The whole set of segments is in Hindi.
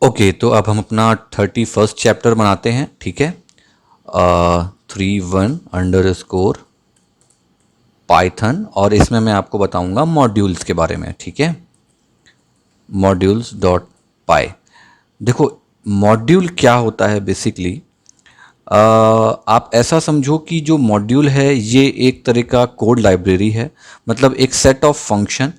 ओके, तो अब हम अपना 31st चैप्टर बनाते हैं। ठीक है, 3.1 पाइथन, और इसमें मैं आपको बताऊंगा मॉड्यूल्स के बारे में। ठीक है, मॉड्यूल्स डॉट पाई। देखो, मॉड्यूल क्या होता है बेसिकली। आप ऐसा समझो कि जो मॉड्यूल है ये एक तरह का कोड लाइब्रेरी है, मतलब एक सेट ऑफ फंक्शन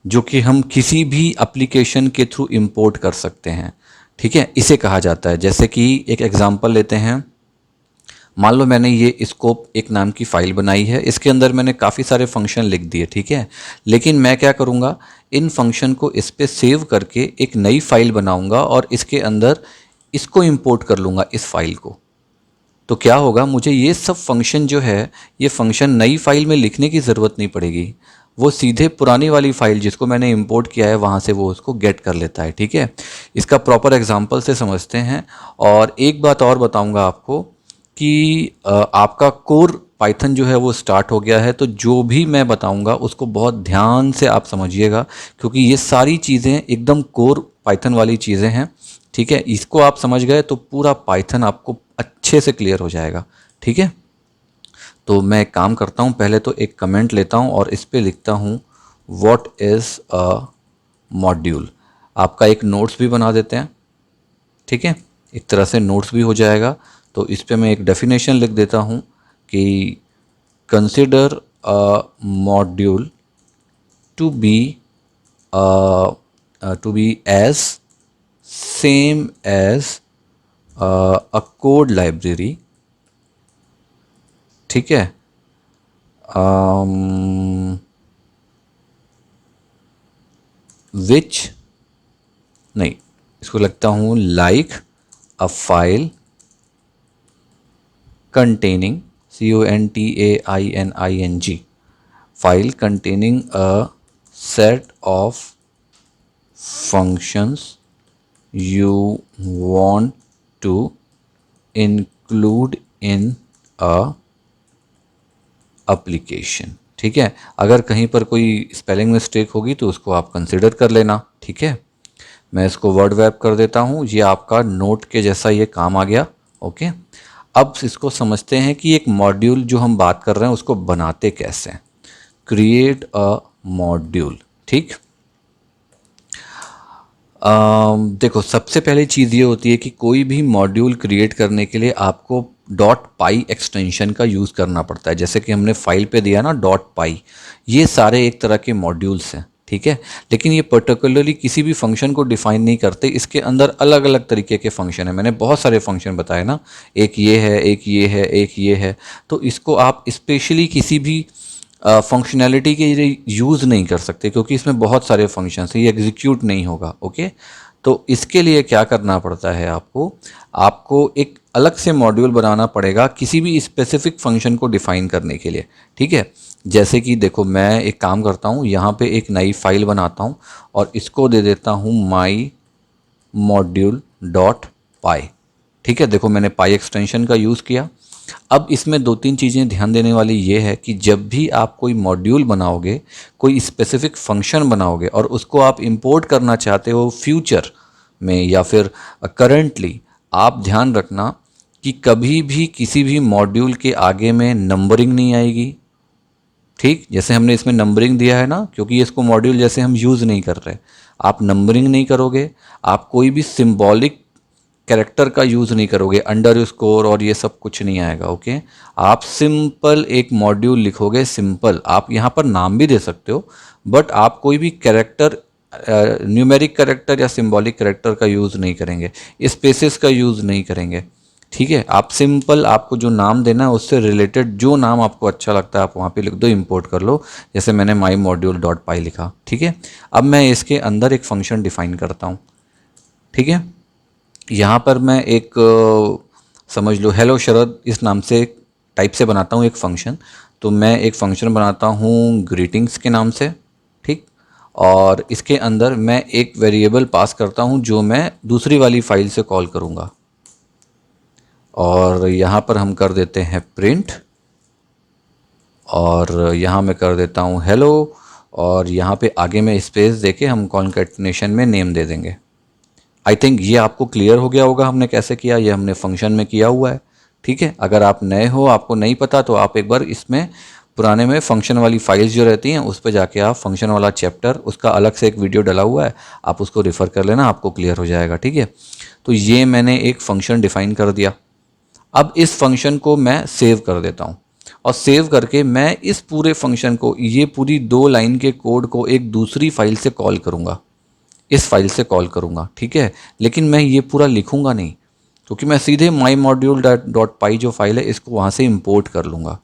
जो कि हम किसी भी एप्लीकेशन के थ्रू इंपोर्ट कर सकते हैं। ठीक है, इसे कहा जाता है। जैसे कि एक एग्जांपल लेते हैं। मान लो मैंने ये स्कोप एक नाम की फ़ाइल बनाई है, इसके अंदर मैंने काफ़ी सारे फंक्शन लिख दिए। ठीक है, लेकिन मैं क्या करूँगा, इन फंक्शन को इस पे सेव करके एक नई फ़ाइल बनाऊँगा और इसके अंदर इसको इंपोर्ट कर लूँगा, इस फाइल को। तो क्या होगा, मुझे ये सब फंक्शन जो है, ये फंक्शन नई फाइल में लिखने की ज़रूरत नहीं पड़ेगी। वो सीधे पुरानी वाली फाइल जिसको मैंने इंपोर्ट किया है वहाँ से वो उसको गेट कर लेता है। ठीक है, इसका प्रॉपर एग्जांपल से समझते हैं। और एक बात और बताऊंगा आपको कि आपका कोर पाइथन जो है वो स्टार्ट हो गया है, तो जो भी मैं बताऊंगा उसको बहुत ध्यान से आप समझिएगा, क्योंकि ये सारी चीज़ें एकदम कोर पाइथन वाली चीज़ें हैं। ठीक है, इसको आप समझ गए तो पूरा पाइथन आपको अच्छे से क्लियर हो जाएगा। ठीक है, तो मैं एक काम करता हूँ, पहले तो एक कमेंट लेता हूँ और इस पे लिखता हूँ व्हाट इज़ अ मॉड्यूल। आपका एक नोट्स भी बना देते हैं। ठीक है, एक तरह से नोट्स भी हो जाएगा। तो इस पे मैं एक डेफिनेशन लिख देता हूँ कि consider a module to be as same as a code library. ठीक है, विच, नहीं, इसको लगता हूँ like a file containing, CONTAINING, file containing a set of functions you want to include in a application। ठीक है, अगर कहीं पर कोई स्पेलिंग मिस्टेक होगी तो उसको आप कंसिडर कर लेना। ठीक है, मैं इसको वर्ड वैप कर देता हूँ, ये आपका नोट के जैसा ये काम आ गया। ओके, अब इसको समझते हैं कि एक मॉड्यूल जो हम बात कर रहे हैं उसको बनाते कैसे हैं। Create a module. ठीक, देखो, सबसे पहली चीज़ ये होती है कि कोई भी मॉड्यूल क्रिएट करने के लिए आपको डॉट पाई एक्सटेंशन का यूज़ करना पड़ता है। जैसे कि हमने फाइल पे दिया ना डॉट पाई, ये सारे एक तरह के मॉड्यूल्स हैं। ठीक है, लेकिन ये पर्टिकुलरली किसी भी फंक्शन को डिफाइन नहीं करते, इसके अंदर अलग अलग तरीके के फंक्शन हैं। मैंने बहुत सारे फंक्शन बताए ना, एक ये है, एक ये है, एक ये है। तो इसको आप स्पेशली किसी भी फंक्शनैलिटी के लिए यूज़ नहीं कर सकते, क्योंकि इसमें बहुत सारे फंक्शंस हैं, ये एग्जीक्यूट नहीं होगा। ओके, तो इसके लिए क्या करना पड़ता है, आपको आपको एक अलग से मॉड्यूल बनाना पड़ेगा किसी भी स्पेसिफिक फंक्शन को डिफाइन करने के लिए। ठीक है, जैसे कि देखो, मैं एक काम करता हूँ, यहाँ पे एक नई फाइल बनाता हूँ और इसको दे देता हूँ माई मॉड्यूल डॉट पाई। ठीक है, देखो मैंने पाई एक्सटेंशन का यूज़ किया। अब इसमें दो तीन चीज़ें ध्यान देने वाली ये है कि जब भी आप कोई मॉड्यूल बनाओगे, कोई स्पेसिफिक फंक्शन बनाओगे और उसको आप इंपोर्ट करना चाहते हो फ्यूचर में या फिर करंटली, आप ध्यान रखना कि कभी भी किसी भी मॉड्यूल के आगे में नंबरिंग नहीं आएगी। ठीक, जैसे हमने इसमें नंबरिंग दिया है ना, क्योंकि इसको मॉड्यूल जैसे हम यूज़ नहीं कर रहे, आप नंबरिंग नहीं करोगे। आप कोई भी सिंबॉलिक कैरेक्टर का यूज़ नहीं करोगे, अंडर स्कोर और ये सब कुछ नहीं आएगा। ओके, आप सिंपल एक मॉड्यूल लिखोगे, सिंपल। आप यहाँ पर नाम भी दे सकते हो, बट आप कोई भी कैरेक्टर, न्यूमेरिक कैरेक्टर या सिंबॉलिक कैरेक्टर का यूज़ नहीं करेंगे, स्पेसेस का यूज़ नहीं करेंगे। ठीक है, आप सिंपल, आपको जो नाम देना है उससे रिलेटेड जो नाम आपको अच्छा लगता है आप वहाँ पे लिख दो, इंपोर्ट कर लो। जैसे मैंने माई मॉड्यूल डॉट पाई लिखा। ठीक है, अब मैं इसके अंदर एक फंक्शन डिफाइन करता हूँ। ठीक है, यहाँ पर मैं एक समझ लो हेलो शरद इस नाम से टाइप से बनाता हूँ एक फ़ंक्शन। तो मैं एक फ़ंक्शन बनाता हूँ ग्रीटिंग्स के नाम से। ठीक, और इसके अंदर मैं एक वेरिएबल पास करता हूँ जो मैं दूसरी वाली फाइल से कॉल करूँगा। और यहाँ पर हम कर देते हैं प्रिंट, और यहाँ मैं कर देता हूँ हेलो, और यहाँ पे आगे में स्पेस देके हम कॉन्कैटिनेशन में नेम दे देंगे। आई थिंक ये आपको क्लियर हो गया होगा हमने कैसे किया, ये हमने फंक्शन में किया हुआ है। ठीक है, अगर आप नए हो, आपको नहीं पता, तो आप एक बार इसमें पुराने में फंक्शन वाली फाइल्स जो रहती हैं उस पर जाके आप फंक्शन वाला चैप्टर, उसका अलग से एक वीडियो डला हुआ है, आप उसको रिफ़र कर लेना, आपको क्लियर हो जाएगा। ठीक है, तो ये मैंने एक फंक्शन डिफ़ाइन कर दिया। अब इस फंक्शन को मैं सेव कर देता हूँ, और सेव करके मैं इस पूरे फंक्शन को, ये पूरी 2 लाइन के कोड को एक दूसरी फाइल से कॉल करूँगा, इस फाइल से कॉल करूँगा। ठीक है, लेकिन मैं ये पूरा लिखूँगा नहीं, क्योंकि मैं सीधे माई मॉड्यूल डॉट पाई जो फाइल है इसको वहाँ से इंपोर्ट कर लूँगा।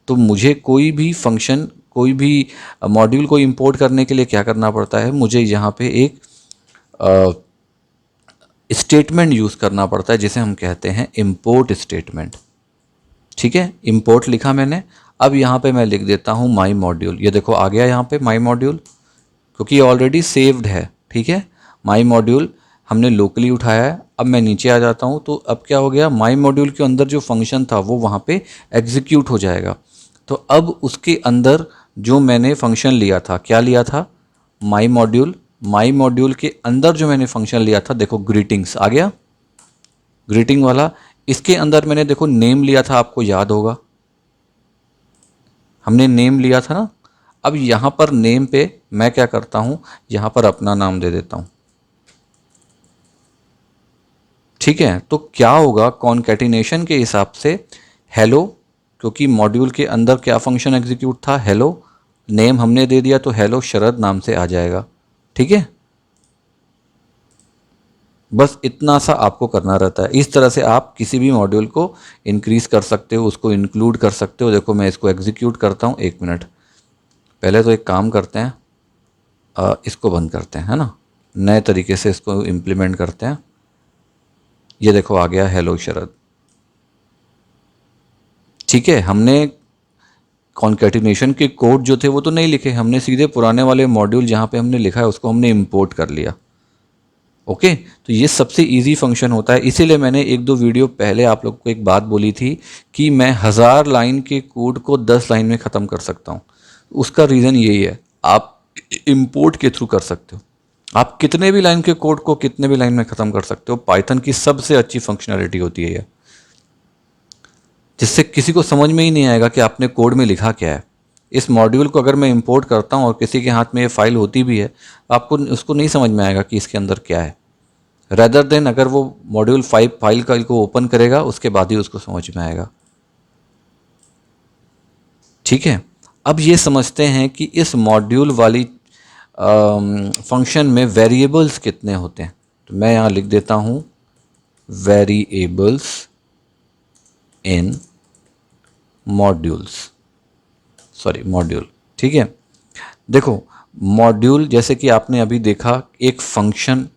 तो मुझे कोई भी फंक्शन, कोई भी मॉड्यूल को इंपोर्ट करने के लिए क्या करना पड़ता है, मुझे यहाँ पे एक स्टेटमेंट यूज़ करना पड़ता है जिसे हम कहते हैं इंपोर्ट स्टेटमेंट। ठीक है, इंपोर्ट लिखा मैंने। अब यहाँ पे मैं लिख देता हूँ माई मॉड्यूल। ये देखो आ गया यहाँ पे माई मॉड्यूल, क्योंकि ये ऑलरेडी सेव्ड है। ठीक है, माई मॉड्यूल हमने लोकली उठाया है। अब मैं नीचे आ जाता हूँ, तो अब क्या हो गया, माई मॉड्यूल के अंदर जो फंक्शन था वो वहाँ पे एग्जीक्यूट हो जाएगा। तो अब उसके अंदर जो मैंने फंक्शन लिया था, क्या लिया था, माई मॉड्यूल, माई मॉड्यूल के अंदर जो मैंने फंक्शन लिया था, देखो ग्रीटिंग्स आ गया, ग्रीटिंग वाला। इसके अंदर मैंने देखो नेम लिया था, आपको याद होगा हमने नेम लिया था ना। अब यहाँ पर नेम पे मैं क्या करता हूँ, यहाँ पर अपना नाम दे देता हूँ। ठीक है, तो क्या होगा, कॉन्कैटिनेशन के हिसाब से हेलो, क्योंकि मॉड्यूल के अंदर क्या फंक्शन एग्जीक्यूट था, हेलो, नेम हमने दे दिया तो हेलो शरद नाम से आ जाएगा। ठीक है, बस इतना सा आपको करना रहता है। इस तरह से आप किसी भी मॉड्यूल को इंक्रीज कर सकते हो, उसको इंक्लूड कर सकते हो। देखो मैं इसको एग्जीक्यूट करता हूँ, 1 मिनट। पहले तो एक काम करते हैं, इसको बंद करते हैं, है ना, नए तरीके से इसको इम्प्लीमेंट करते हैं। ये देखो आ गया हेलो शरद। ठीक है, हमने कॉन्कैटिनेशन के कोड जो थे वो तो नहीं लिखे, हमने सीधे पुराने वाले मॉड्यूल जहाँ पे हमने लिखा है उसको हमने इंपोर्ट कर लिया। ओके, तो ये सबसे इजी फंक्शन होता है। इसीलिए मैंने 1-2 वीडियो पहले आप लोग को एक बात बोली थी कि मैं 1000 लाइन के कोड को 10 लाइन में ख़त्म कर सकता हूँ। उसका रीज़न यही है, आप इंपोर्ट के थ्रू कर सकते हो। आप कितने भी लाइन के कोड को कितने भी लाइन में ख़त्म कर सकते हो। पाइथन की सबसे अच्छी फंक्शनैलिटी होती है ये, जिससे किसी को समझ में ही नहीं आएगा कि आपने कोड में लिखा क्या है। इस मॉड्यूल को अगर मैं इंपोर्ट करता हूँ और किसी के हाथ में ये फाइल होती भी है, आपको उसको नहीं समझ में आएगा कि इसके अंदर क्या है। रेदर देन अगर वो मॉड्यूल 5 फाइल का को ओपन करेगा उसके बाद ही उसको समझ में आएगा। ठीक है, अब ये समझते हैं कि इस मॉड्यूल वाली फंक्शन में वेरिएबल्स कितने होते हैं। तो मैं यहाँ लिख देता हूँ variables in modules, sorry module. ठीक है, देखो मॉड्यूल जैसे कि आपने अभी देखा एक फंक्शन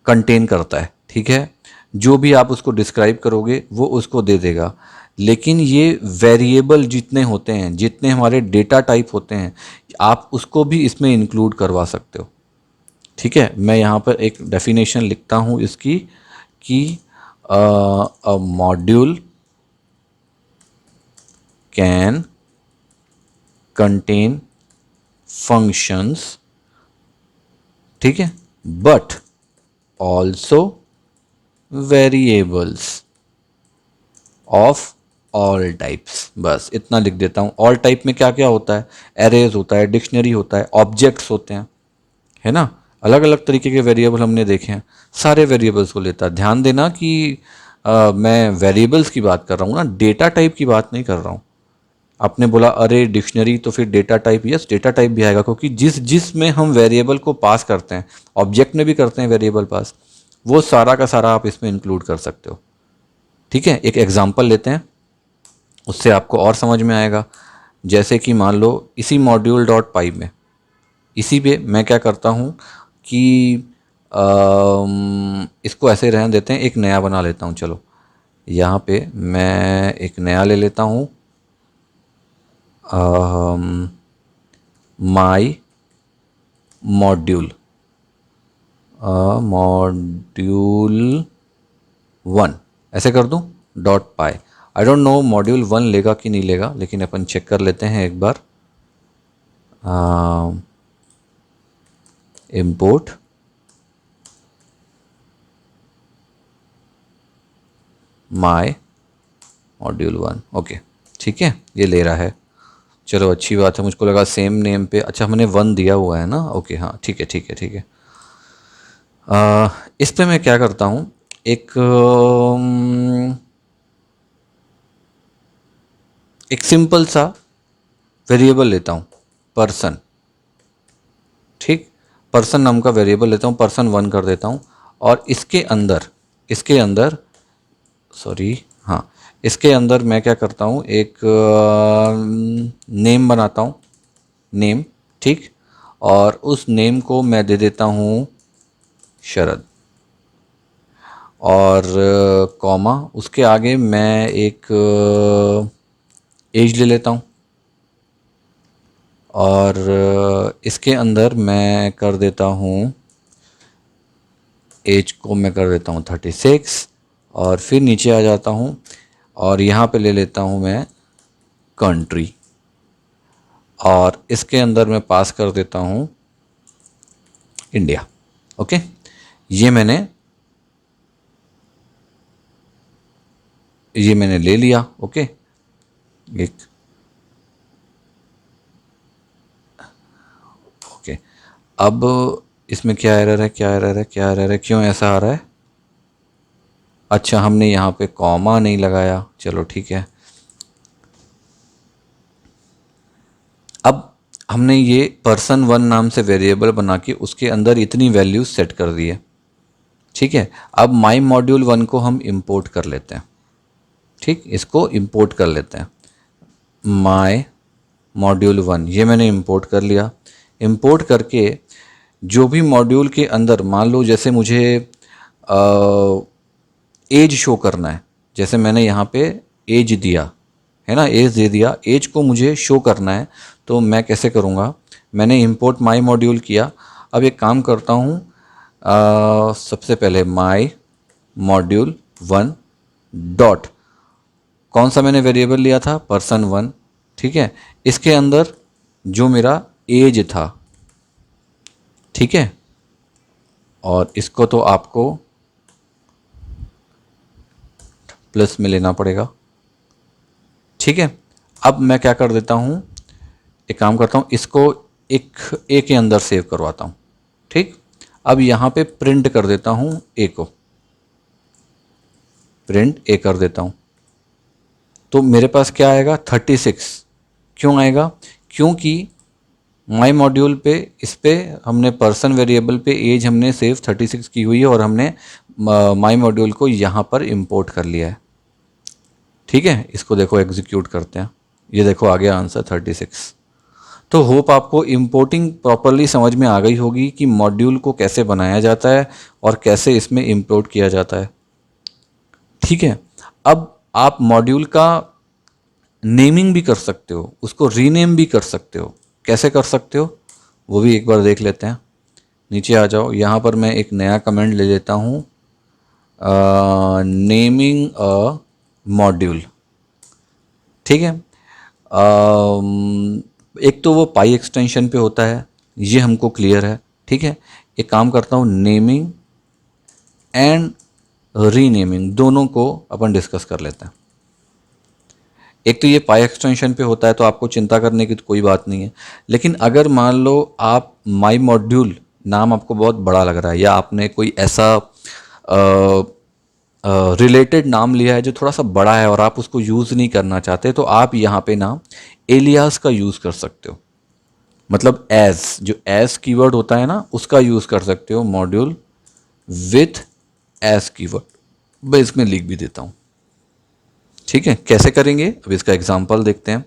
कंटेन करता है। ठीक है, जो भी आप उसको डिस्क्राइब करोगे वो उसको दे देगा। लेकिन ये वेरिएबल जितने होते हैं, जितने हमारे डेटा टाइप होते हैं, आप उसको भी इसमें इंक्लूड करवा सकते हो। ठीक है, मैं यहाँ पर एक डेफिनेशन लिखता हूँ इसकी कि अ मॉड्यूल कैन कंटेन फंक्शंस, ठीक है, but also variables of all types. बस इतना लिख देता हूँ। ऑल टाइप में क्या क्या होता है, एरेज होता है, डिक्शनरी होता है, ऑब्जेक्ट्स होते हैं, है ना, अलग अलग तरीके के वेरिएबल हमने देखे हैं। सारे वेरिएबल्स को लेता है। ध्यान देना कि मैं वेरिएबल्स की बात कर रहा हूँ ना, डेटा टाइप की बात नहीं कर रहा हूँ। आपने बोला अरे डिक्शनरी तो फिर data type, yes data type भी आएगा, क्योंकि जिस जिस में हम वेरिएबल को पास करते हैं, ऑब्जेक्ट में भी करते हैं वेरिएबल पास, वो सारा का सारा आप इसमें इंक्लूड कर सकते हो। ठीक है, एक एग्जांपल लेते हैं, उससे आपको और समझ में आएगा। जैसे कि मान लो इसी मॉड्यूल डॉट पाई में, इसी पे मैं क्या करता हूँ कि इसको ऐसे रहने देते हैं, एक नया बना लेता हूँ। चलो यहाँ पे मैं एक नया ले लेता हूँ, माई मॉड्यूल, मॉड्यूल 1 ऐसे कर दूँ dot pi. I don't know module 1 लेगा कि नहीं लेगा, लेकिन अपन चेक कर लेते हैं एक बार। इंपोर्ट माई मॉड्यूल 1। ओके, ठीक है, ये ले रहा है। चलो अच्छी बात है, मुझको लगा सेम नेम पे, अच्छा हमने 1 दिया हुआ है ना। ओके हाँ, ठीक है ठीक है ठीक है। इस पे मैं क्या करता हूँ, एक सिंपल सा वेरिएबल लेता हूँ, पर्सन। ठीक, पर्सन नाम का वेरिएबल लेता हूँ, पर्सन 1 कर देता हूँ। और इसके अंदर सॉरी, हाँ, इसके अंदर मैं क्या करता हूँ, एक नेम बनाता हूँ, नेम। ठीक, और उस नेम को मैं दे देता हूँ शरद, और कॉमा, उसके आगे मैं एक एज ले लेता हूँ, और इसके अंदर मैं कर देता हूँ, एज को मैं कर देता हूँ 36, और फिर नीचे आ जाता हूँ और यहाँ पे ले लेता हूँ मैं कंट्री, और इसके अंदर मैं पास कर देता हूँ इंडिया। ओके, ये मैंने ले लिया। ओके, एक, ओके, अब इसमें क्या एरर है, क्या एरर है, क्या एरर है, क्यों ऐसा आ रहा है? अच्छा, हमने यहाँ पे कॉमा नहीं लगाया, चलो ठीक है। अब हमने ये पर्सन 1 नाम से वेरिएबल बना के उसके अंदर इतनी वैल्यूज सेट कर दी है। ठीक है, अब माई मॉड्यूल 1 को हम इंपोर्ट कर लेते हैं। ठीक, इसको इंपोर्ट कर लेते हैं, माई मॉड्यूल 1, ये मैंने इंपोर्ट कर लिया। इंपोर्ट करके जो भी मॉड्यूल के अंदर, मान लो जैसे मुझे एज शो करना है, जैसे मैंने यहाँ पे एज दिया है ना, एज दे दिया, एज को मुझे शो करना है, तो मैं कैसे करूँगा? मैंने इंपोर्ट माई मॉड्यूल किया। अब एक काम करता हूँ, सबसे पहले माई मॉड्यूल 1 डॉट, कौन सा मैंने वेरिएबल लिया था? पर्सन 1। ठीक है, इसके अंदर जो मेरा एज था, ठीक है, और इसको तो आपको प्लस में लेना पड़ेगा। ठीक है, अब मैं क्या कर देता हूँ, एक काम करता हूँ, इसको एक ए के अंदर सेव करवाता हूँ। ठीक, अब यहाँ पे प्रिंट कर देता हूँ ए को, प्रिंट ए कर देता हूँ, तो मेरे पास क्या आएगा? 36। क्यों आएगा? क्योंकि माई मॉड्यूल पे, इस पे हमने पर्सन वेरिएबल पे एज हमने सेव 36 की हुई है, और हमने माई मॉड्यूल को यहाँ पर इंपोर्ट कर लिया है। ठीक है, इसको देखो एग्जीक्यूट करते हैं, ये देखो आ गया आंसर 36। तो होप आपको इंपोर्टिंग प्रॉपरली समझ में आ गई होगी कि मॉड्यूल को कैसे बनाया जाता है और कैसे इसमें इंपोर्ट किया जाता है। ठीक है, अब आप मॉड्यूल का नेमिंग भी कर सकते हो, उसको रीनेम भी कर सकते हो। कैसे कर सकते हो वो भी एक बार देख लेते हैं। नीचे आ जाओ, यहाँ पर मैं एक नया कमेंट ले लेता हूँ, नेमिंग अ मॉड्यूल। ठीक है, एक तो वो पाई एक्सटेंशन पे होता है, ये हमको क्लियर है। ठीक है, एक काम करता हूँ, नेमिंग एंड रीनेमिंग दोनों को अपन डिस्कस कर लेते हैं। एक तो ये पाई एक्सटेंशन पे होता है, तो आपको चिंता करने की तो कोई बात नहीं है। लेकिन अगर मान लो आप माई मॉड्यूल नाम आपको बहुत बड़ा लग रहा है, या आपने कोई ऐसा रिलेटेड नाम लिया है जो थोड़ा सा बड़ा है और आप उसको यूज़ नहीं करना चाहते, तो आप यहाँ पे ना एलियास का यूज़ कर सकते हो। मतलब एज, जो एज कीवर्ड होता है ना, उसका यूज़ कर सकते हो, मॉड्यूल विथ एज कीवर्ड। मैं इसमें लिख भी देता हूँ। ठीक है, कैसे करेंगे अब इसका एग्जांपल देखते हैं।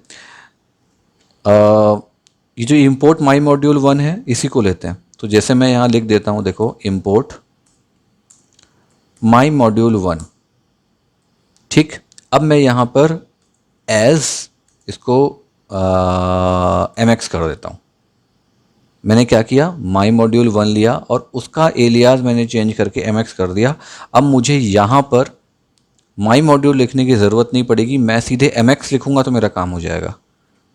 ये जो इंपोर्ट माई मॉड्यूल 1 है, इसी को लेते हैं। तो जैसे मैं यहाँ लिख देता हूँ, देखो इंपोर्ट माई मॉड्यूल 1। ठीक, अब मैं यहाँ पर एज इसको mx कर देता हूँ। मैंने क्या किया, माई मॉड्यूल 1 लिया और उसका एलियास मैंने चेंज करके mx कर दिया। अब मुझे यहाँ पर माई मॉड्यूल लिखने की ज़रूरत नहीं पड़ेगी, मैं सीधे mx लिखूँगा तो मेरा काम हो जाएगा।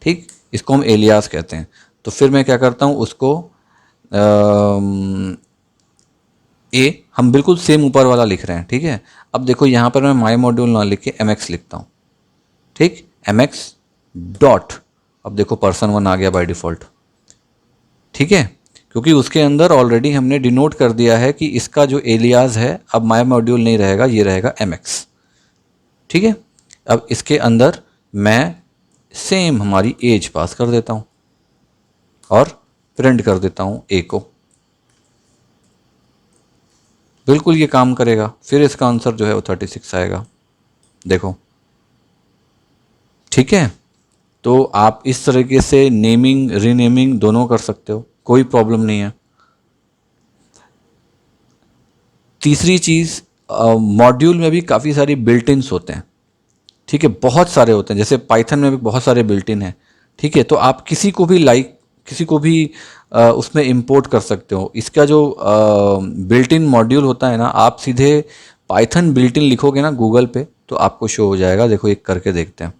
ठीक, इसको हम एलियास कहते हैं। तो फिर मैं क्या करता हूँ, उसको ए हम बिल्कुल सेम ऊपर वाला लिख रहे हैं। ठीक है, अब देखो यहाँ पर मैं माई मॉड्यूल ना लिख के mx लिखता हूँ, ठीक, mx डॉट, अब देखो person1 आ गया बाय डिफ़ॉल्ट, ठीक है, क्योंकि उसके अंदर ऑलरेडी हमने डिनोट कर दिया है कि इसका जो एलियास है अब माई मॉड्यूल नहीं रहेगा, ये रहेगा mx, ठीक है। अब इसके अंदर मैं सेम हमारी एज पास कर देता हूँ और प्रिंट कर देता हूँ ए को, बिल्कुल ये काम करेगा। फिर इसका आंसर जो है वो 36 आएगा, देखो, ठीक है। तो आप इस तरीके से नेमिंग रीनेमिंग दोनों कर सकते हो, कोई प्रॉब्लम नहीं है। तीसरी चीज़, मॉड्यूल में भी काफ़ी सारी बिल्ट इन्स होते हैं, ठीक है, बहुत सारे होते हैं, जैसे पाइथन में भी बहुत सारे बिल्ट इन हैं, ठीक है। तो आप किसी को भी किसी को भी उसमें इंपोर्ट कर सकते हो। इसका जो बिल्ट इन मॉड्यूल होता है ना, आप सीधे पाइथन बिल्ट इन लिखोगे ना गूगल पे तो आपको शो हो जाएगा। देखो एक करके देखते हैं।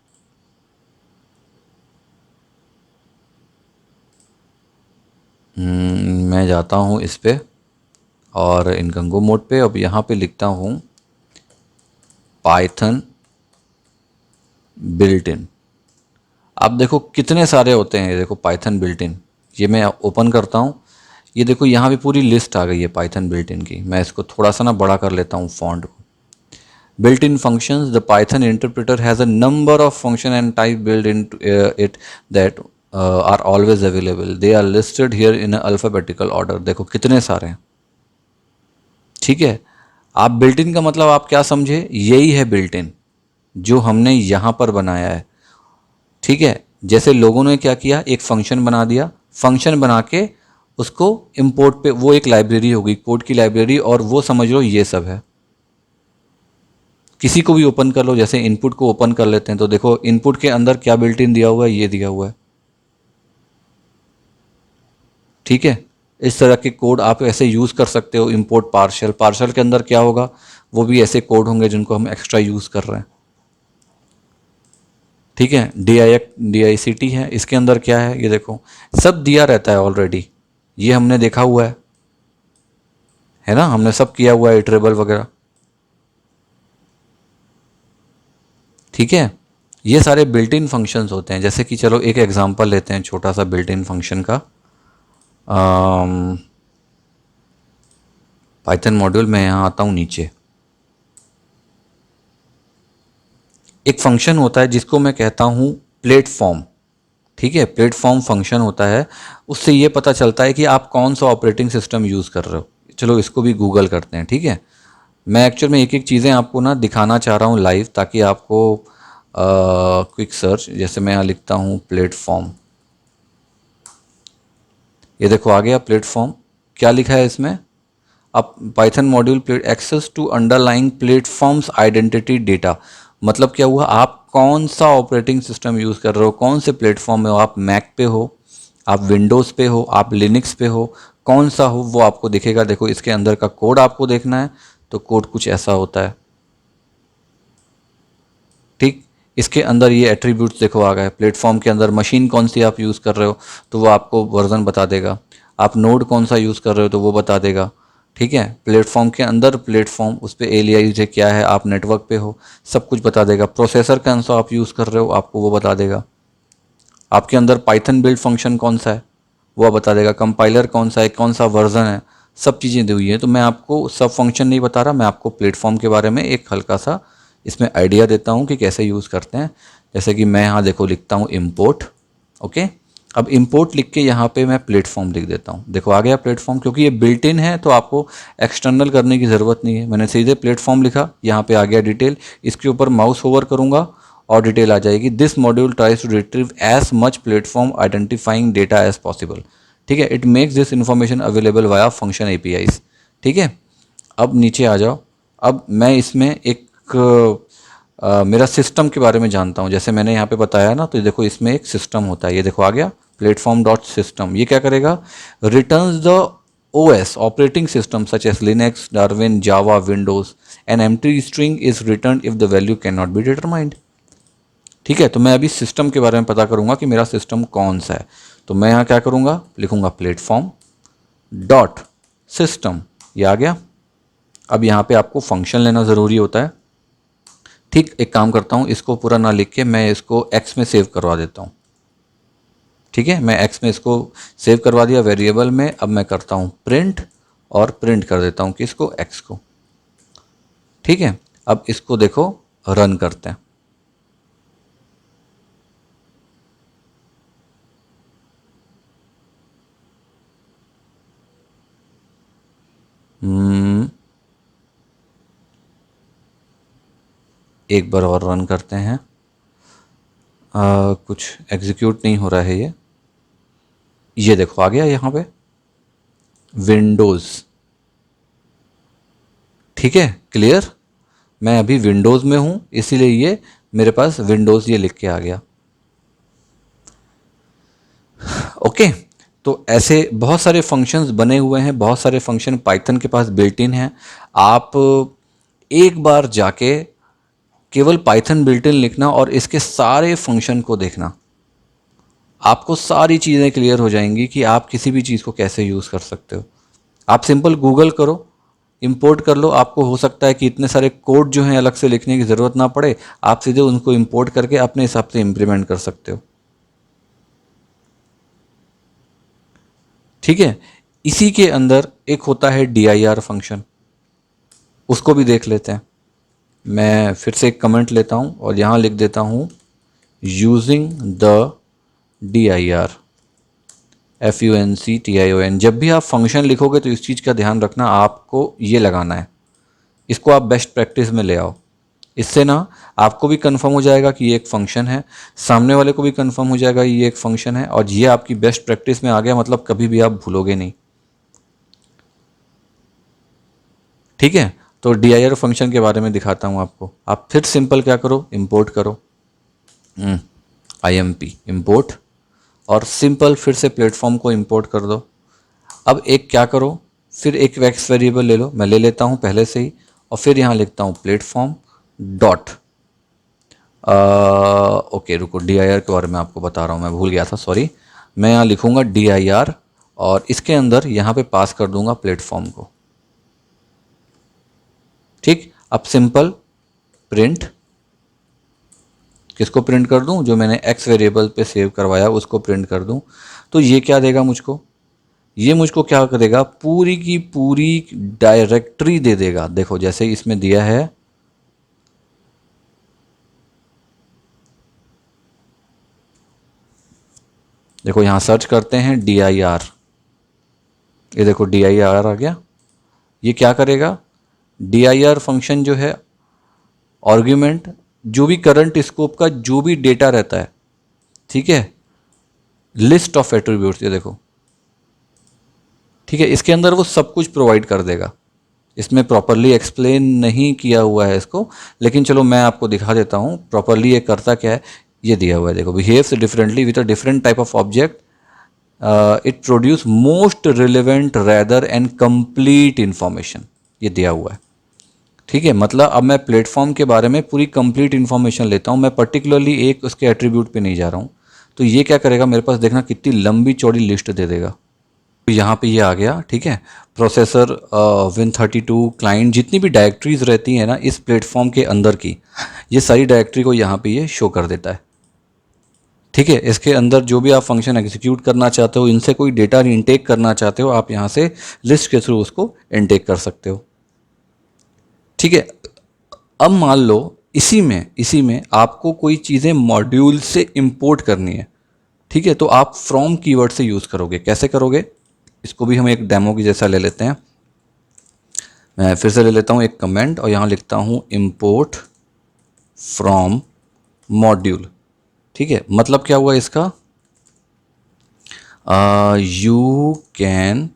मैं जाता हूँ इस पे और इनकंगो मोड पे, अब यहाँ पे लिखता हूँ पाइथन बिल्ट इन। अब देखो कितने सारे होते हैं, ये देखो पाइथन बिल्ट इन, ये मैं ओपन करता हूँ, ये देखो यहाँ पे पूरी लिस्ट आ गई है पाइथन बिल्ट इन की। मैं इसको थोड़ा सा ना बड़ा कर लेता हूँ फॉन्ट को। built in functions, the Python interpreter has a number of function and type built into it that are always available. They are listed here in a alphabetical order. देखो कितने सारे हैं, ठीक है। आप बिल्ट इन का मतलब आप क्या समझे, यही है बिल्ट इन जो हमने यहाँ पर बनाया है, ठीक है। जैसे लोगों ने क्या किया, एक फंक्शन बना दिया, फंक्शन बना के उसको इंपोर्ट पे, वो एक लाइब्रेरी होगी, कोड की लाइब्रेरी, और वो समझ लो ये सब है। किसी को भी ओपन कर लो, जैसे इनपुट को ओपन कर लेते हैं तो देखो इनपुट के अंदर क्या बिल्ट इन दिया हुआ है, ये दिया हुआ है, ठीक है। इस तरह के कोड आप ऐसे यूज़ कर सकते हो। इंपोर्ट पार्शल, पार्शल के अंदर क्या होगा, वो भी ऐसे कोड होंगे जिनको हम एक्स्ट्रा यूज़ कर रहे हैं, ठीक है। DICT है, इसके अंदर क्या है, ये देखो सब दिया रहता है ऑलरेडी, ये हमने देखा हुआ है ना, हमने सब किया हुआ है, इटरेबल वगैरह, ठीक है। ये सारे बिल्ट इन फंक्शंस होते हैं। जैसे कि चलो एक एग्जांपल लेते हैं छोटा सा बिल्ट इन फंक्शन का। पाइथन मॉड्यूल में यहाँ आता हूँ नीचे, एक फंक्शन होता है जिसको मैं कहता हूँ प्लेटफॉर्म, ठीक है। प्लेटफॉर्म फंक्शन होता है, उससे ये पता चलता है कि आप कौन सा ऑपरेटिंग सिस्टम यूज़ कर रहे हो। चलो इसको भी गूगल करते हैं, ठीक है। मैं एक्चुअल में एक एक चीज़ें आपको ना दिखाना चाह रहा हूँ लाइव, ताकि आपको क्विक सर्च, जैसे मैं यहाँ लिखता हूँ प्लेटफॉर्म, ये देखो आ गया प्लेटफॉर्म। क्या लिखा है इसमें, अब Python module access to underlying platforms identity data, मतलब क्या हुआ, आप कौन सा ऑपरेटिंग सिस्टम यूज़ कर रहे हो, कौन से प्लेटफॉर्म में हो, आप मैक पे हो, आप विंडोज़ पे हो, आप लिनक्स पे हो, कौन सा हो वो आपको दिखेगा। देखो इसके अंदर का कोड आपको देखना है तो कोड कुछ ऐसा होता है, ठीक। इसके अंदर ये एट्रीब्यूट्स देखो आ गए। प्लेटफॉर्म के अंदर मशीन कौन सी आप यूज़ कर रहे हो तो वो आपको वर्जन बता देगा, आप नोड कौन सा यूज़ कर रहे हो तो वो बता देगा, ठीक है। प्लेटफॉर्म के अंदर प्लेटफॉर्म, उस पर एलियास क्या है, आप नेटवर्क पे हो, सब कुछ बता देगा। प्रोसेसर कौन सा आप यूज़ कर रहे हो आपको वो बता देगा। आपके अंदर पाइथन बिल्ड फंक्शन कौन सा है वो बता देगा। कंपाइलर कौन सा है, कौन सा वर्जन है, सब चीज़ें दी हुई हैं। तो मैं आपको सब फंक्शन नहीं बता रहा, मैं आपको प्लेटफॉर्म के बारे में एक हल्का सा इसमें आइडिया देता हूँ कि कैसे यूज़ करते हैं। जैसे कि मैं यहाँ देखो लिखता हूँ इम्पोर्ट, ओके। अब इम्पोर्ट लिख के यहाँ पे मैं प्लेटफॉर्म लिख देता हूँ, देखो आ गया प्लेटफॉर्म, क्योंकि ये बिल्ट इन है तो आपको एक्सटर्नल करने की ज़रूरत नहीं है। मैंने सीधे प्लेटफॉर्म लिखा, यहाँ पे आ गया डिटेल, इसके ऊपर माउस ओवर करूँगा और डिटेल आ जाएगी। This module tries to retrieve as much platform identifying data as possible, ठीक है। It makes this information available via function APIs, ठीक है। अब नीचे आ जाओ, अब मैं इसमें एक मेरा सिस्टम के बारे में जानता हूँ। जैसे मैंने यहाँ पे बताया ना, तो देखो इसमें एक सिस्टम होता है, ये देखो आ गया प्लेटफॉर्म डॉट सिस्टम। ये क्या करेगा, returns the OS operating system such as Linux, Darwin, Java, Windows. An empty string is return if the value can not be determined, ठीक है। तो मैं अभी सिस्टम के बारे में पता करूंगा कि मेरा सिस्टम कौन सा है। तो मैं यहाँ क्या करूँगा, लिखूंगा प्लेटफॉर्म डॉट सिस्टम, ये आ गया, अब यहाँ पे आपको फंक्शन लेना ज़रूरी होता है। ठीक, एक काम करता हूँ, इसको पूरा ना लिख के मैं इसको एक्स में सेव करवा देता हूँ। ठीक है, मैं एक्स में इसको सेव करवा दिया वेरिएबल में। अब मैं करता हूँ प्रिंट और प्रिंट कर देता हूँ किसको, एक्स को। ठीक है, अब इसको देखो रन करते हैं। एक बार और रन करते हैं। कुछ एग्जीक्यूट नहीं हो रहा है ये देखो आ गया यहाँ पे विंडोज़। ठीक है, क्लियर। मैं अभी विंडोज़ में हूँ इसीलिए ये मेरे पास विंडोज़ ये लिख के आ गया। ओके, तो ऐसे बहुत सारे फंक्शंस बने हुए हैं, बहुत सारे फंक्शन पाइथन के पास बिल्ट इन हैं। आप एक बार जाके केवल पाइथन बिल्ट इन लिखना और इसके सारे फंक्शन को देखना, आपको सारी चीज़ें क्लियर हो जाएंगी कि आप किसी भी चीज़ को कैसे यूज़ कर सकते हो। आप सिंपल गूगल करो, इंपोर्ट कर लो। आपको हो सकता है कि इतने सारे कोड जो हैं अलग से लिखने की ज़रूरत ना पड़े, आप सीधे उनको इंपोर्ट करके अपने हिसाब से इम्प्लीमेंट कर सकते हो। ठीक है, इसी के अंदर एक होता है dir फंक्शन, उसको भी देख लेते हैं। मैं फिर से एक कमेंट लेता हूँ और यहाँ लिख देता हूँ यूजिंग द dir, FUNCTION। जब भी आप फंक्शन लिखोगे तो इस चीज़ का ध्यान रखना, आपको ये लगाना है। इसको आप बेस्ट प्रैक्टिस में ले आओ। इससे ना आपको भी कंफर्म हो जाएगा कि ये एक फंक्शन है, सामने वाले को भी कंफर्म हो जाएगा ये एक फंक्शन है, और ये आपकी बेस्ट प्रैक्टिस में आ गया, मतलब कभी भी आप भूलोगे नहीं। ठीक है, तो dir फंक्शन के बारे में दिखाता हूँ आपको। आप फिर सिंपल क्या करो, इंपोर्ट करो, IMP इंपोर्ट, और सिंपल फिर से प्लेटफॉर्म को इंपोर्ट कर दो। अब एक क्या करो, फिर एक वेक्स वेरिएबल ले लो, मैं ले लेता हूँ पहले से ही, और फिर यहाँ लिखता हूँ प्लेटफॉर्म डॉट ओके रुको, dir के बारे में आपको बता रहा हूँ, मैं भूल गया था, सॉरी। मैं यहाँ लिखूँगा dir और इसके अंदर यहाँ पे पास कर दूंगा प्लेटफॉर्म को। ठीक, अब सिंपल प्रिंट, किसको प्रिंट कर दूं, जो मैंने एक्स वेरिएबल पे सेव करवाया उसको प्रिंट कर दूं। तो ये क्या देगा मुझको, ये मुझको क्या करेगा, पूरी की पूरी डायरेक्टरी दे देगा। देखो जैसे इसमें दिया है, देखो यहाँ सर्च करते हैं dir, ये देखो dir आ गया। ये क्या करेगा, dir फंक्शन जो है आर्ग्यूमेंट, जो भी करंट स्कोप का जो भी डेटा रहता है, ठीक है, लिस्ट ऑफ एट्रीब्यूट्स, ये देखो, ठीक है, इसके अंदर वो सब कुछ प्रोवाइड कर देगा। इसमें प्रॉपरली एक्सप्लेन नहीं किया हुआ है इसको, लेकिन चलो मैं आपको दिखा देता हूँ प्रॉपरली ये करता क्या है। ये दिया हुआ है, देखो, behaves differently with a different type of object, it produce most relevant rather and complete information, ये दिया हुआ है। ठीक है, मतलब अब मैं प्लेटफॉर्म के बारे में पूरी कंप्लीट इन्फॉर्मेशन लेता हूँ, मैं पर्टिकुलरली एक उसके एट्रीब्यूट पे नहीं जा रहा हूँ। तो ये क्या करेगा, मेरे पास देखना कितनी लंबी चौड़ी लिस्ट दे देगा। तो यहाँ पे ये आ गया, ठीक है, प्रोसेसर, Win32 क्लाइंट, जितनी भी डायरेक्टरीज रहती हैं ना इस प्लेटफॉर्म के अंदर की, ये सारी डायरेक्टरी को यहाँ पे ये शो कर देता है। ठीक है, इसके अंदर जो भी आप फंक्शन एग्जीक्यूट करना चाहते हो, इनसे कोई डेटा इनटेक करना चाहते हो, आप यहाँ से लिस्ट के थ्रू उसको इनटेक कर सकते हो। ठीक है, अब मान लो इसी में आपको कोई चीज़ें मॉड्यूल से इंपोर्ट करनी है। ठीक है, तो आप फ्रॉम कीवर्ड से यूज़ करोगे। कैसे करोगे, इसको भी हम एक डेमो की जैसा ले लेते हैं। मैं फिर से ले लेता हूँ एक कमेंट और यहाँ लिखता हूँ इंपोर्ट फ्रॉम मॉड्यूल। ठीक है, मतलब क्या हुआ इसका, you can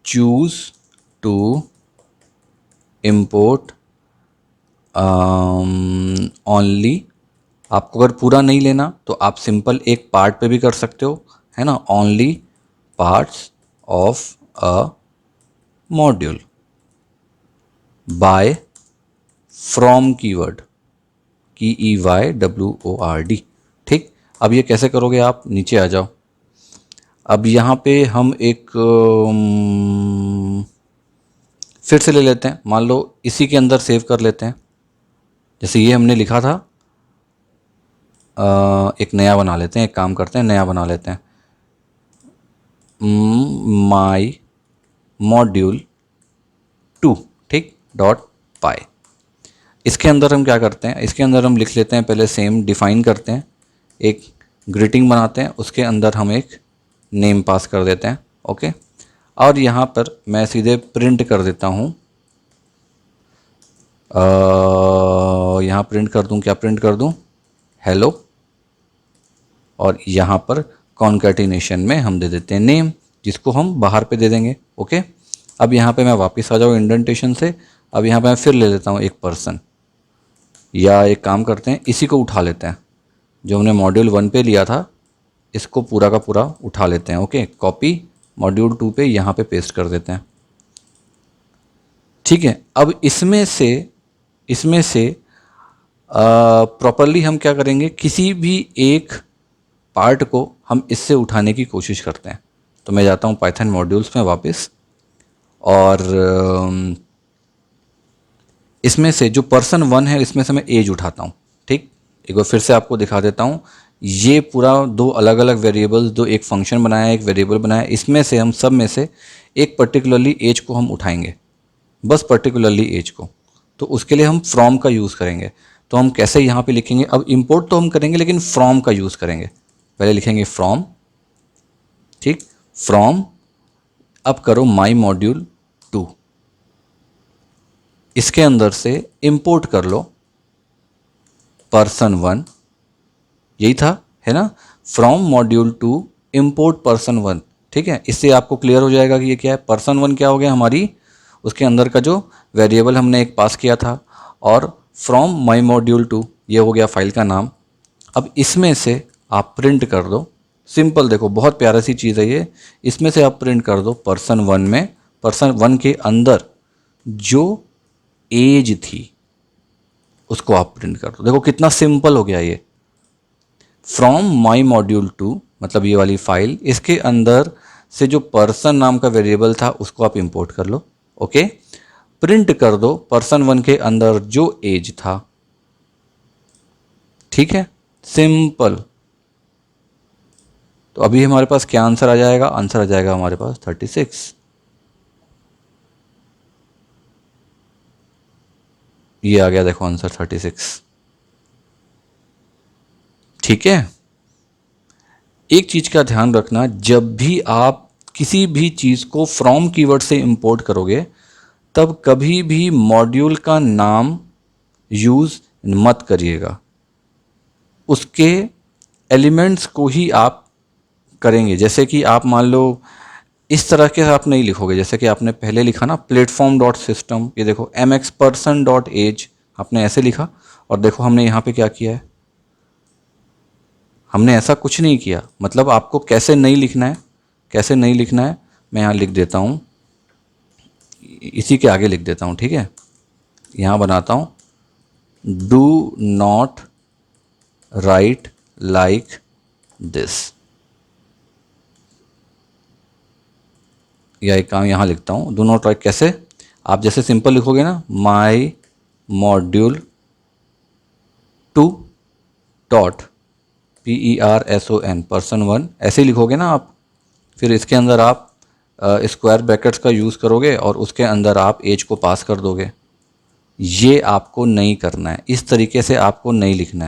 choose to import only, आपको अगर पूरा नहीं लेना तो आप सिंपल एक पार्ट पे भी कर सकते हो, है ना, only parts of a module by from keyword, KEYWORD। ठीक, अब ये कैसे करोगे, आप नीचे आ जाओ। अब यहाँ पे हम एक फिर से ले लेते हैं, मान लो इसी के अंदर सेव कर लेते हैं। जैसे ये हमने लिखा था, एक नया बना लेते हैं, एक काम करते हैं नया बना लेते हैं, माई मॉड्यूल 2, ठीक, डॉट पाई। इसके अंदर हम क्या करते हैं, इसके अंदर हम लिख लेते हैं, पहले सेम डिफाइन करते हैं, एक ग्रीटिंग बनाते हैं, उसके अंदर हम एक नेम पास कर देते हैं, ओके। और यहाँ पर मैं सीधे प्रिंट कर देता हूँ, यहाँ प्रिंट कर दूँ, क्या प्रिंट कर दूँ, हेलो। और यहाँ पर कॉन्कैटिनेशन में हम दे देते हैं नेम, जिसको हम बाहर पे दे देंगे, ओके। अब यहाँ पे मैं वापस आ जाऊँ इंडेंटेशन से, अब यहाँ पे मैं फिर ले लेता हूँ एक पर्सन, या एक काम करते हैं इसी को उठा लेते हैं, जो हमने मॉड्यूल 1 पे लिया था, इसको पूरा का पूरा उठा लेते हैं, ओके। कॉपी मॉड्यूल 2 पे यहाँ पे पेस्ट कर देते हैं, ठीक है। अब इसमें से प्रॉपरली हम क्या करेंगे, किसी भी एक पार्ट को हम इससे उठाने की कोशिश करते हैं। तो मैं जाता हूँ पाइथन मॉड्यूल्स में वापस, और इसमें से जो पर्सन 1 है, इसमें से मैं एज उठाता हूँ, ठीक। एक बार फिर से आपको दिखा देता हूँ, ये पूरा दो अलग अलग वेरिएबल्स, दो एक फंक्शन बनाया, एक वेरिएबल बनाया, इसमें से हम सब में से एक पर्टिकुलरली एज को हम उठाएंगे, बस पर्टिकुलरली एज को। तो उसके लिए हम फ्रॉम का यूज़ करेंगे। तो हम कैसे यहाँ पे लिखेंगे, अब इंपोर्ट तो हम करेंगे लेकिन फ्रॉम का यूज़ करेंगे। पहले लिखेंगे फ्रॉम, ठीक, फ्रॉम, अब करो माई मॉड्यूल 2, इसके अंदर से इंपोर्ट कर लो पर्सन 1, यही था, है ना, फ्रॉम मॉड्यूल 2 इंपोर्ट पर्सन 1, ठीक है। इससे आपको क्लियर हो जाएगा कि ये क्या है, पर्सन 1 क्या हो गया हमारी, उसके अंदर का जो वेरिएबल हमने एक पास किया था, और फ्रॉम माई मॉड्यूल 2 ये हो गया फाइल का नाम। अब इसमें से आप प्रिंट कर दो, सिंपल, देखो बहुत प्यारा सी चीज़ है ये, इसमें से आप प्रिंट कर दो पर्सन 1 में, पर्सन 1 के अंदर जो एज थी उसको आप प्रिंट कर दो। देखो कितना सिंपल हो गया ये, फ्रॉम माई मॉड्यूल 2 मतलब ये वाली फाइल, इसके अंदर से जो पर्सन नाम का वेरिएबल था उसको आप इंपोर्ट कर लो, ओके। प्रिंट कर दो पर्सन 1 के अंदर जो एज था, ठीक है, सिंपल। तो अभी हमारे पास क्या आंसर आ जाएगा, आंसर आ जाएगा हमारे पास 36। ये आ गया, देखो आंसर 36, ठीक है। एक चीज का ध्यान रखना, जब भी आप किसी भी चीज को फ्रॉम कीवर्ड से इंपोर्ट करोगे, तब कभी भी मॉड्यूल का नाम यूज मत करिएगा, उसके एलिमेंट्स को ही आप करेंगे। जैसे कि आप मान लो इस तरह के आप नहीं लिखोगे, जैसे कि आपने पहले लिखा ना प्लेटफॉर्म डॉट सिस्टम, ये देखो mx पर्सन डॉट एज, आपने ऐसे लिखा, और देखो हमने यहाँ पे क्या किया है, हमने ऐसा कुछ नहीं किया। मतलब आपको कैसे नहीं लिखना है, कैसे नहीं लिखना है, मैं यहाँ लिख देता हूँ, इसी के आगे लिख देता हूँ, ठीक है। यहाँ बनाता हूँ, do not right like this, या एक काम यहाँ लिखता हूँ, डू नॉट राइट, कैसे, आप जैसे सिंपल लिखोगे ना, माई मॉड्यूल 2 डॉट PERSON पर्सन 1, ऐसे ही लिखोगे ना आप। फिर इसके अंदर आप स्क्वायर ब्रैकेट्स का यूज़ करोगे, और उसके अंदर आप एज को पास कर दोगे। ये आपको नहीं करना है, इस तरीके से आपको नहीं लिखना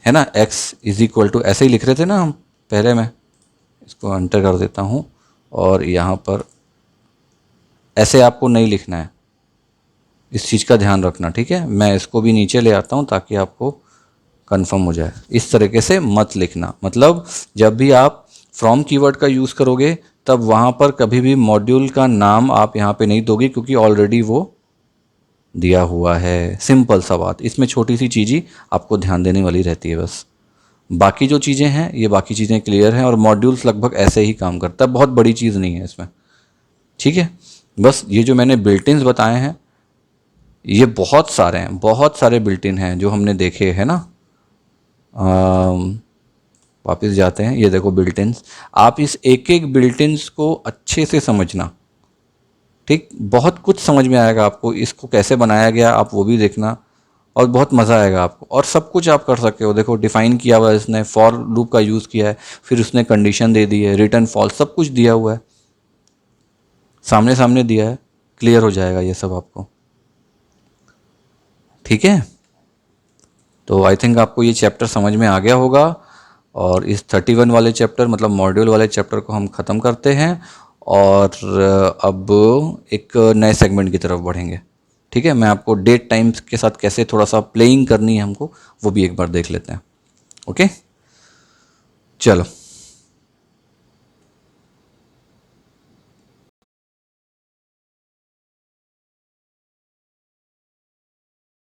है ना। x इज इक्वल टू, ऐसे ही लिख रहे थे ना हम पहले, में इसको एंटर कर देता हूँ, और यहाँ पर ऐसे आपको नहीं लिखना है, इस चीज़ का ध्यान रखना, ठीक है। मैं इसको भी नीचे ले आता हूँ ताकि आपको कंफर्म हो जाए। इस तरीके से मत लिखना, मतलब जब भी आप फ्रॉम कीवर्ड का यूज़ करोगे, तब वहाँ पर कभी भी मॉड्यूल का नाम आप यहाँ पे नहीं दोगे, क्योंकि ऑलरेडी वो दिया हुआ है। सिंपल सा बात, इसमें छोटी सी चीज़ ही आपको ध्यान देने वाली रहती है बस। बाकी जो चीज़ें हैं, ये बाकी चीज़ें क्लियर हैं, और मॉड्यूल्स लगभग ऐसे ही काम करता है, बहुत बड़ी चीज़ नहीं है इसमें, ठीक है। बस ये जो मैंने बिल्ट-इन्स बताए हैं, ये बहुत सारे हैं, बहुत सारे बिल्ट इन हैं जो हमने देखे, है ना। वापस जाते हैं, ये देखो बिल्ट-इन्स। आप इस एक एक बिल्ट-इन्स को अच्छे से समझना, ठीक, बहुत कुछ समझ में आएगा आपको, इसको कैसे बनाया गया आप वो भी देखना, और बहुत मज़ा आएगा आपको। और सब कुछ आप कर सकते हो, देखो डिफाइन किया हुआ है इसने, फॉर लूप का यूज़ किया है, फिर उसने कंडीशन दे दी है, रिटर्न फॉल्स, सब कुछ दिया हुआ है, सामने सामने दिया है, क्लियर हो जाएगा ये सब आपको। ठीक है, तो आई थिंक आपको ये चैप्टर समझ में आ गया होगा, और इस 31 वाले चैप्टर मतलब मॉड्यूल वाले चैप्टर को हम ख़त्म करते हैं, और अब एक नए सेगमेंट की तरफ बढ़ेंगे। ठीक है, मैं आपको डेट टाइम्स के साथ कैसे थोड़ा सा प्लेइंग करनी है हमको, वो भी एक बार देख लेते हैं। ओके, चलो।